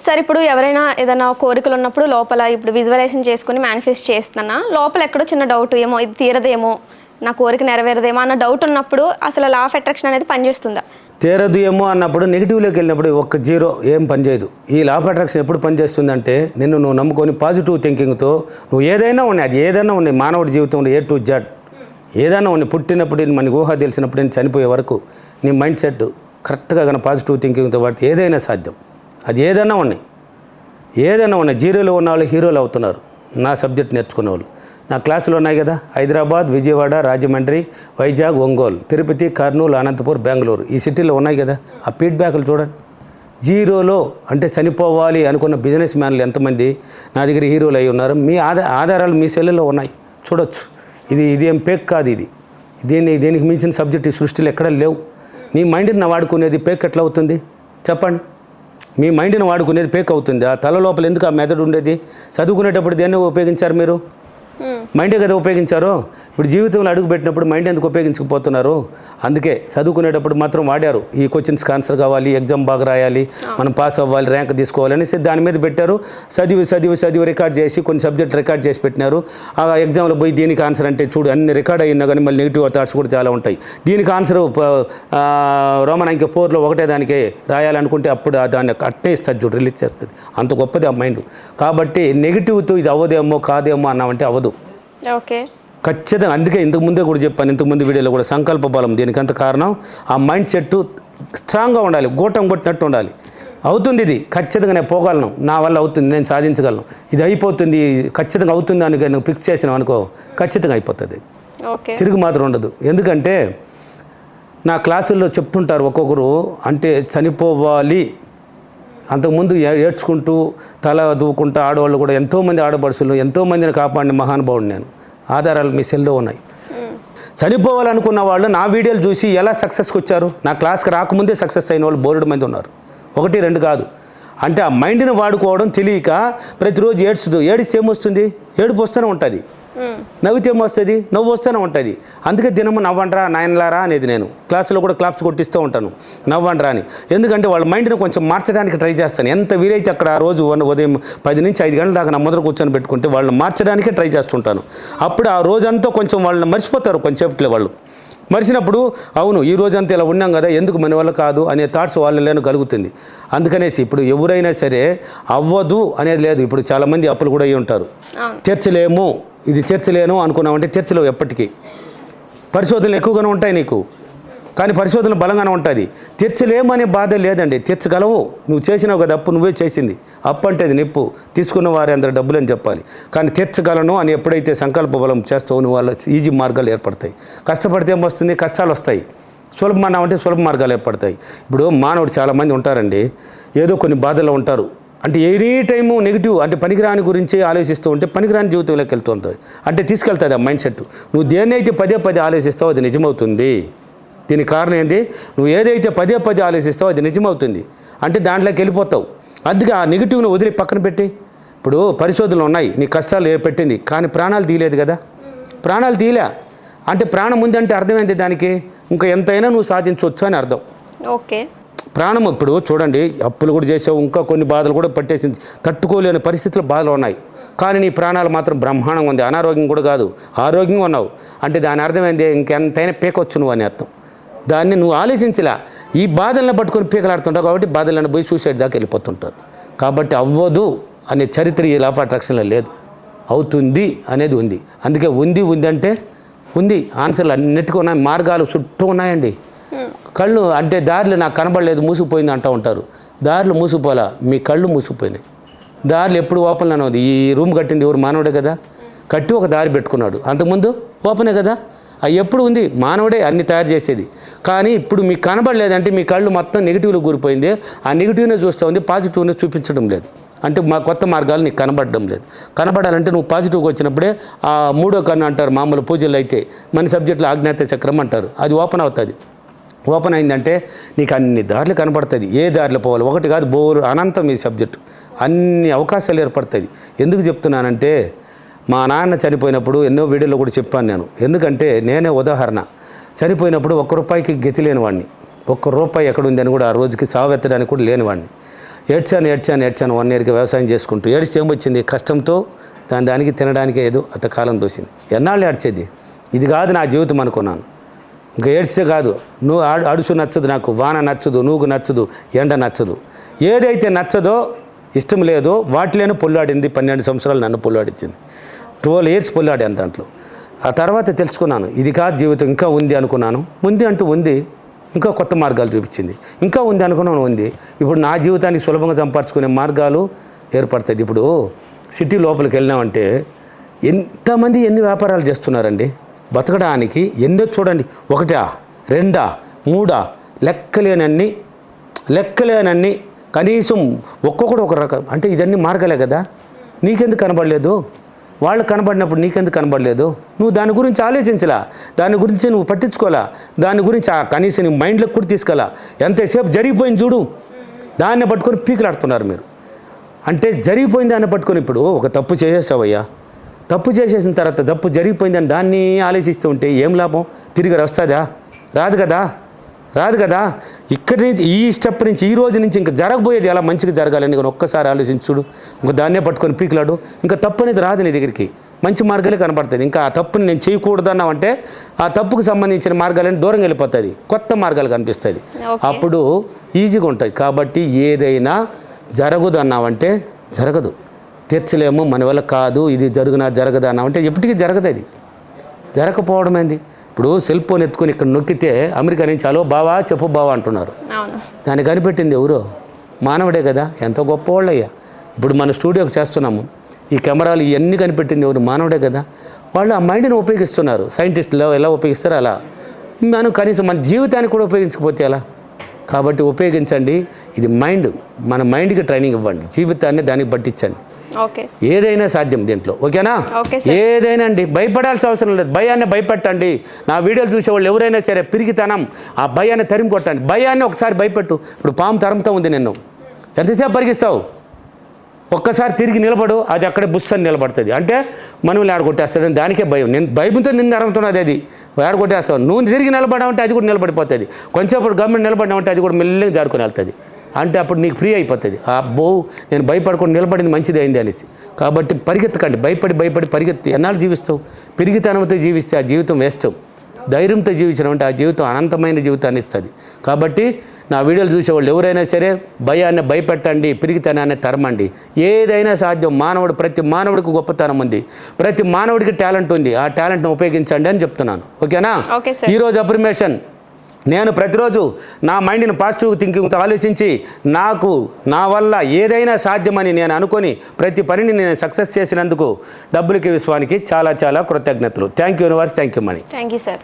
Sir ఇప్పుడు ఎవరైనా ఏదైనా కోరికలు ఉన్నప్పుడు లోపల ఇప్పుడు విజువలైజేషన్ చేసుకుని మేనిఫెస్ట్ చేస్తున్నా లోపల ఎక్కడో చిన్న డౌట్ ఏమో ఇది తీరదేమో నా కోరిక నెరవేరదేమో అన్న డౌట్ ఉన్నప్పుడు అసలు లా ఆఫ్ అట్రాక్షన్ అనేది పనిచేస్తుందా? తీరదు ఏమో అన్నప్పుడు నెగిటివ్లోకి వెళ్ళినప్పుడు ఒక్క జీరో ఏం పనిచేయదు. ఈ లా ఆఫ్ అట్రాక్షన్ ఎప్పుడు పనిచేస్తుందంటే నువ్వు నమ్ముకొని పాజిటివ్ థింకింగ్తో నువ్వు ఏదైనా ఉన్నాయి, అది ఏదైనా ఉన్నాయి మానవుడి జీవితంలో A to Z ఏదైనా ఉన్నాయి, పుట్టినప్పుడు మనకి ఊహ తెలిసినప్పుడు నేను చనిపోయే వరకు నీ మైండ్ సెట్ కరెక్ట్గా కానీ పాజిటివ్ థింకింగ్తో వాడితే ఏదైనా సాధ్యం. అది ఏదైనా ఉన్నాయి జీరోలో ఉన్న వాళ్ళు హీరోలు అవుతున్నారు. నా సబ్జెక్ట్ నేర్చుకునే వాళ్ళు నా క్లాసులు ఉన్నాయి కదా, హైదరాబాద్, విజయవాడ, రాజమండ్రి, వైజాగ్, ఒంగోలు, తిరుపతి, కర్నూలు, అనంతపూర్, బెంగళూరు ఈ సిటీలో ఉన్నాయి కదా. ఆ ఫీడ్బ్యాక్లు చూడండి. జీరోలో అంటే చనిపోవాలి అనుకున్న బిజినెస్ మ్యాన్లు ఎంతమంది నా దగ్గర హీరోలు అయి ఉన్నారు. మీ ఆధారాలు మీ సెల్లులో ఉన్నాయి, చూడొచ్చు. ఇది ఏం పేక్ కాదు. దీనికి మించిన సబ్జెక్ట్ ఈ సృష్టిలో ఎక్కడ లేవు. నీ మైండ్ని వాడుకునేది పేక్ ఎట్లా అవుతుంది చెప్పండి? మీ మైండ్ని వాడుకునేది పేక్ అవుతుంది. ఆ తల లోపల ఎందుకు ఆ మెదడు ఉండేది? చదువుకునేటప్పుడు దేన్ని ఉపయోగించారు మీరు? మైండే కదా ఉపయోగించారు. ఇప్పుడు జీవితంలో అడుగు పెట్టినప్పుడు మైండ్ ఎందుకు ఉపయోగించకపోతున్నారు? అందుకే చదువుకునేటప్పుడు మాత్రం వాడారు. ఈ క్వశ్చన్స్కి ఆన్సర్ కావాలి, ఎగ్జామ్ బాగా రాయాలి, మనం పాస్ అవ్వాలి, ర్యాంక్ తీసుకోవాలి అనేసి దాని మీద పెట్టారు. చదివి రికార్డ్ చేసి కొన్ని సబ్జెక్ట్ రికార్డ్ చేసి పెట్టినారు. ఆ ఎగ్జామ్లో పోయి దీనికి ఆన్సర్ అంటే చూడు అన్ని రికార్డ్ అయినా కానీ మళ్ళీ నెగిటివ్ థాట్స్ కూడా చాలా ఉంటాయి. దీనికి ఆన్సర్ రోమన్ అంకె 4లో ఒకటే దానికే రాయాలనుకుంటే అప్పుడు దాన్ని అట్టే ఇస్తుంది చూడు, రిలీజ్ చేస్తుంది. అంత గొప్పది ఆ మైండ్. కాబట్టి నెగిటివ్తో ఇది అవ్వదేమో కాదేమో అన్నామంటే అవ్వదు. ఓకే, ఖచ్చితంగా. అందుకే ఇంతకుముందే కూడా చెప్పాను, ఇంతకుముందు వీడియోలో కూడా సంకల్ప బలం దీనికంత కారణం. ఆ మైండ్ సెట్ స్ట్రాంగ్గా ఉండాలి, గోటం కొట్టినట్టు ఉండాలి. అవుతుంది ఇది ఖచ్చితంగా, నేను పోగలను, నా వల్ల అవుతుంది, నేను సాధించగలను, ఇది అయిపోతుంది, ఖచ్చితంగా అవుతుంది అని నువ్వు ఫిక్స్ చేసినావు అనుకో ఖచ్చితంగా అయిపోతుంది. తిరిగి మాత్రం ఉండదు. ఎందుకంటే నా క్లాసుల్లో చెప్తుంటారు ఒక్కొక్కరు, అంటే చనిపోవాలి అంతకుముందు ఏడ్చుకుంటూ తల దూకుంటూ ఆడవాళ్ళు కూడా ఎంతోమంది ఆడపడుచులు ఎంతోమందిని కాపాడిన మహానుభావుడు నేను. ఆధారాలు మీ సెల్లో ఉన్నాయి. చనిపోవాలనుకున్న వాళ్ళు నా వీడియోలు చూసి ఎలా సక్సెస్కి వచ్చారు? నా క్లాస్కి రాకముందే సక్సెస్ అయిన వాళ్ళు బోలెడు మంది ఉన్నారు. 1, 2 కాదు. అంటే ఆ మైండ్ని వాడుకోవడం తెలియక ప్రతిరోజు ఏడిస్తే ఏమొస్తుంది? ఏడుపు వస్తూనే ఉంటుంది. నవ్వితే ఏమొస్తుంది? నవ్వు వస్తూనే ఉంటుంది. అందుకే దినము నవ్వండ్రా నాయనలారా అనేది నేను క్లాసులో కూడా క్లాప్స్ కొట్టిస్తూ ఉంటాను, నవ్వండ్రా అని. ఎందుకంటే వాళ్ళ మైండ్ని కొంచెం మార్చడానికి ట్రై చేస్తాను. ఎంత వీలైతే అక్కడ ఆ రోజు ఉదయం 10 నుంచి 5 గంటల దాకా నా ముందర కూర్చొని పెట్టుకుంటే వాళ్ళని మార్చడానికే ట్రై చేస్తుంటాను. అప్పుడు ఆ రోజంతా కొంచెం వాళ్ళని మర్చిపోతారు. కొంచెంసేపట్లో వాళ్ళు మరిచినప్పుడు అవును ఈ రోజంతా ఇలా ఉన్నాం కదా, ఎందుకు మన వల్ల కాదు అనే థాట్స్ వాళ్ళలో కలుగుతుంది. అందుకనేసి ఇప్పుడు ఎవరైనా సరే అవ్వదు అనేది లేదు. ఇప్పుడు చాలామంది అప్పులు కూడా అయ్యి ఉంటారు. తీర్చలేము, ఇది తీర్చలేను అనుకున్నామంటే తీర్చలేవు ఎప్పటికీ. పరిశోధనలు ఎక్కువగానే ఉంటాయి నీకు, కానీ పరిశోధన బలంగానే ఉంటుంది. తీర్చలేము అనే బాధ లేదండి, తీర్చగలవు. నువ్వు చేసినావు కదా అప్పు, నువ్వే చేసింది అప్పు అంటే అది నిప్పు, తీసుకున్న వారి అందరూ డబ్బులు అని చెప్పాలి. కానీ తీర్చగలను అని ఎప్పుడైతే సంకల్ప బలం చేస్తావు నువ్వు, వాళ్ళ ఈజీ మార్గాలు ఏర్పడతాయి. కష్టపడితే ఏమొస్తుంది? కష్టాలు వస్తాయి. సులభమన్నా అంటే సులభ మార్గాలు ఏర్పడతాయి. ఇప్పుడు మానవుడు చాలామంది ఉంటారండి, ఏదో కొన్ని బాధల్లో ఉంటారు. అంటే ఎనీ టైము నెగిటివ్ అంటే పనికిరాని గురించి ఆలోచిస్తూ ఉంటే పనికిరాని జీవితంలోకి వెళ్తూ ఉంటుంది. అంటే తీసుకెళ్తుంది ఆ మైండ్ సెట్. నువ్వు దేన్నైతే పదే ఆలోచిస్తావో అది నిజమవుతుంది. దీనికి కారణం ఏంటి? నువ్వు ఏదైతే పదే ఆలోచిస్తావో అది నిజమవుతుంది. అంటే దాంట్లోకి వెళ్ళిపోతావు. అందుకే ఆ నెగిటివ్ను వదిలి పక్కన పెట్టి. ఇప్పుడు పరిశోధనలు ఉన్నాయి, నీ కష్టాలు పెట్టింది, కానీ ప్రాణాలు తీయలేదు కదా. ప్రాణాలు తీయలే అంటే ప్రాణం ఉందంటే అర్థమైంది దానికి, ఇంకా ఎంతైనా నువ్వు సాధించవచ్చు అని అర్థం. ఓకే, ప్రాణం ఇప్పుడు చూడండి, అప్పులు కూడా చేసావు, ఇంకా కొన్ని బాధలు కూడా పట్టేసింది, తట్టుకోలేని పరిస్థితులు బాధలు ఉన్నాయి, కానీ నీ ప్రాణాలు మాత్రం బ్రహ్మాండంగా ఉంది. అనారోగ్యం కూడా కాదు, ఆరోగ్యంగా ఉన్నావు. అంటే దాని అర్థమైంది ఇంకెంతైనా పీకొచ్చు నువ్వు అని అర్థం. దాన్ని నువ్వు ఆలోచించలే, ఈ బాధలను పట్టుకొని పీకలాడుతుంటావు కాబట్టి బాధలను పోయి సూసైడ్ దాకా వెళ్ళిపోతుంటారు. కాబట్టి అవ్వదు అనే చరిత్ర ఈ లా ఆఫ్ అట్రాక్షన్లో లేదు, అవుతుంది అనేది ఉంది. అందుకే ఉంది అంటే ఉంది. ఆన్సర్లు అన్నిటికీ ఉన్నాయి, మార్గాలు చుట్టూ ఉన్నాయండి. కళ్ళు అంటే దారిలో నాకు కనబడలేదు మూసుకుపోయింది అంటూ ఉంటారు. దారిలో మూసుకుపోలా, మీ కళ్ళు మూసుకుపోయినాయి. దారిలో ఎప్పుడు ఓపెన్లో ఉంది. ఈ రూమ్ కట్టింది ఎవరు? మానవుడే కదా. కట్టి ఒక దారి పెట్టుకున్నాడు, అంతకుముందు ఓపెనే కదా. అది ఎప్పుడు ఉంది? మానవుడే అన్ని తయారు చేసేది. కానీ ఇప్పుడు మీకు కనబడలేదంటే మీ కళ్ళు మొత్తం నెగిటివ్లో కూరిపోయింది. ఆ నెగిటివ్నే చూస్తూ ఉంది, పాజిటివ్నే చూపించడం లేదు. అంటే మా కొత్త మార్గాలు నీకు కనబడడం లేదు. కనబడాలంటే నువ్వు పాజిటివ్గా వచ్చినప్పుడే ఆ 3వ కన్ను అంటారు మామూలు పూజలు అయితే, మన సబ్జెక్టులో ఆజ్ఞాత చక్రం అంటారు, అది ఓపెన్ అవుతుంది. ఓపెన్ అయిందంటే నీకు అన్ని దారులు కనపడుతుంది. ఏ దారిలో పోవాలి? 1 కాదు, బోరు అనంతం ఈ సబ్జెక్టు. అన్ని అవకాశాలు ఏర్పడతాయి. ఎందుకు చెప్తున్నానంటే మా నాన్న చనిపోయినప్పుడు ఎన్నో వీడియోలో కూడా చెప్పాను నేను. ఎందుకంటే నేనే ఉదాహరణ. చనిపోయినప్పుడు ₹1 గతి లేనివాడిని, ₹1 ఎక్కడుందని కూడా ఆ రోజుకి సావెత్తడానికి కూడా లేనివాడిని. ఏడ్చాను 1 ఇయర్కి వ్యవసాయం చేసుకుంటూ ఏడిస్తే ఏమొచ్చింది, కష్టంతో దానికి తినడానికి ఏదో అట్ట కాలం దోసింది. ఎన్నాళ్ళు ఏడ్చేది, ఇది కాదు నా జీవితం అనుకున్నాను. ఇంకా ఏడ్స్తే కాదు, నువ్వు అడుసు నచ్చదు, నాకు వాన నచ్చదు, నూగు నచ్చదు, ఎండ నచ్చదు, ఏదైతే నచ్చదో ఇష్టం లేదో వాటిలోనే పొల్లాడింది. 12 సంవత్సరాలు నన్ను పొల్లాడించింది. 12 ఇయర్స్ పొల్లాడాను దాంట్లో. ఆ తర్వాత తెలుసుకున్నాను ఇది కాదు జీవితం, ఇంకా ఉంది అనుకున్నాను. ఉంది, ఇంకా కొత్త మార్గాలు చూపించింది. ఇంకా ఉంది అనుకున్నాను, ఉంది. ఇప్పుడు నా జీవితానికి సులభంగా సంపాదించుకునే మార్గాలు ఏర్పడతాయి. ఇప్పుడు సిటీ లోపలికి వెళ్ళినామంటే ఎంతమంది ఎన్ని వ్యాపారాలు చేస్తున్నారండి బతకడానికి. ఎన్నో చూడండి, 1, 2, 3 లెక్కలేనన్ని కనీసం ఒక్కొక్కడు ఒక రకం. అంటే ఇదన్నీ మార్గాలే కదా. నీకెందుకు కనబడలేదు, వాళ్ళు కనబడినప్పుడు నీకెందుకు కనబడలేదు? నువ్వు దాని గురించి ఆలోచించలా, దాని గురించి నువ్వు పట్టించుకోవాలా, దాని గురించి కనీసం నీ మైండ్లోకి కూడా తీసుకెళ్ళా. ఎంతసేపు జరిగిపోయింది చూడు, దాన్ని పట్టుకొని పీకులాడుతున్నారు మీరు. అంటే జరిగిపోయింది దాన్ని పట్టుకొని, ఇప్పుడు ఒక తప్పు చేసేసావయ్యా, తప్పు చేసేసిన తర్వాత తప్పు జరిగిపోయిందని దాన్ని ఆలోచిస్తూ ఉంటే ఏం లాభం? తిరిగి వస్తుందా? రాదు కదా. ఇక్కడి నుంచి ఈ స్టెప్ నుంచి ఈ రోజు నుంచి ఇంకా జరగబోయేది ఎలా మంచిగా జరగాలని ఒక్కసారి ఆలోచించుడు. ఇంకా దాన్నే పట్టుకొని పీకులాడు. ఇంకా తప్పు అనేది రాదు నీ దగ్గరికి, మంచి మార్గాలే కనపడుతుంది. ఇంకా ఆ తప్పుని నేను చేయకూడదు అన్నావంటే ఆ తప్పుకు సంబంధించిన మార్గాలని దూరంగా వెళ్ళిపోతుంది, కొత్త మార్గాలు కనిపిస్తుంది. అప్పుడు ఈజీగా ఉంటుంది. కాబట్టి ఏదైనా జరగదు అన్నావంటే జరగదు, తీర్చలేము, మన వల్ల కాదు, ఇది జరగదు అన్నామంటే ఎప్పటికీ జరగదు. అది జరగకపోవడం ఏంది? ఇప్పుడు సెల్ ఫోన్ ఎత్తుకొని ఇక్కడ నొక్కితే అమెరికా నుంచి హలో బావా చెప్పు బావా అంటున్నారు. దాన్ని కనిపెట్టింది ఎవరో? మానవుడే కదా. ఎంతో గొప్పవాళ్ళయ్యా. ఇప్పుడు మన స్టూడియోకి చేస్తున్నాము, ఈ కెమెరాలు ఇవన్నీ కనిపెట్టింది ఎవరు? మానవుడే కదా. వాళ్ళు ఆ మైండ్ని ఉపయోగిస్తున్నారు. సైంటిస్టులు ఎలా ఉపయోగిస్తారో అలా మనం కనీసం మన జీవితాన్ని కూడా ఉపయోగించకపోతే ఎలా? కాబట్టి ఉపయోగించండి. ఇది మైండ్, మన మైండ్కి ట్రైనింగ్ ఇవ్వండి, జీవితాన్ని దానికి పట్టించండి. ఏదైనా సాధ్యం దీంట్లో. ఓకేనా? ఏదైనా అండి, భయపడాల్సిన అవసరం లేదు. భయాన్ని భయపెట్టండి. నా వీడియోలు చూసేవాళ్ళు ఎవరైనా సరే పిరిగితనం, ఆ భయాన్ని తరిమి కొట్టండి. భయాన్ని ఒకసారి భయపెట్టు. ఇప్పుడు పాము తరుముతూ ఉంది నిన్ను, ఎంతసేపు పరిగిస్తావు? ఒక్కసారి తిరిగి నిలబడు, అది అక్కడే బుస్ అని నిలబడుతుంది. అంటే మనల్ని ఆడగొట్టేస్తాడని దానికే భయం. నేను భయంతో నిన్ను అరుగుతున్నది, అది ఆడగొట్టేస్తావు. నువ్వు తిరిగి నిలబడామంటే అది కూడా నిలబడిపోతుంది. కొంచెంసేపు గవర్నమెంట్ నిలబడినామంటే అది కూడా మెల్లగా జారుకొని వెళ్తుంది. అంటే అప్పుడు నీకు ఫ్రీ అయిపోతుంది. అబ్బో నేను భయపడకుండా నిలబడింది మంచిది అయింది అనేసి. కాబట్టి పరిగెత్తకండి, భయపడి పరిగెత్తి ఎన్నాళ్ళు జీవిస్తావు? పిరిగితనంతో జీవిస్తే ఆ జీవితం వేస్ట్. ధైర్యంతో జీవించడం అంటే ఆ జీవితం అనంతమైన జీవితాన్ని ఇస్తుంది. కాబట్టి నా వీడియోలు చూసేవాళ్ళు ఎవరైనా సరే భయాన్ని భయపెట్టండి, పిరిగితనాన్ని తరమండి. ఏదైనా సాధ్యం. ప్రతి మానవుడికి గొప్పతనం ఉంది, ప్రతి మానవుడికి టాలెంట్ ఉంది. ఆ టాలెంట్ని ఉపయోగించండి అని చెప్తున్నాను. ఓకేనా? ఈరోజు అఫర్మేషన్, నేను ప్రతిరోజు నా మైండ్ని పాజిటివ్ థింకింగ్తో ఆలోచించి నా వల్ల ఏదైనా సాధ్యమని నేను అనుకొని ప్రతి పనిని నేను సక్సెస్ చేసినందుకు డబ్బులకి విశ్వానికి చాలా చాలా కృతజ్ఞతలు. Thank you universe, thank you Mani. Thank you sir.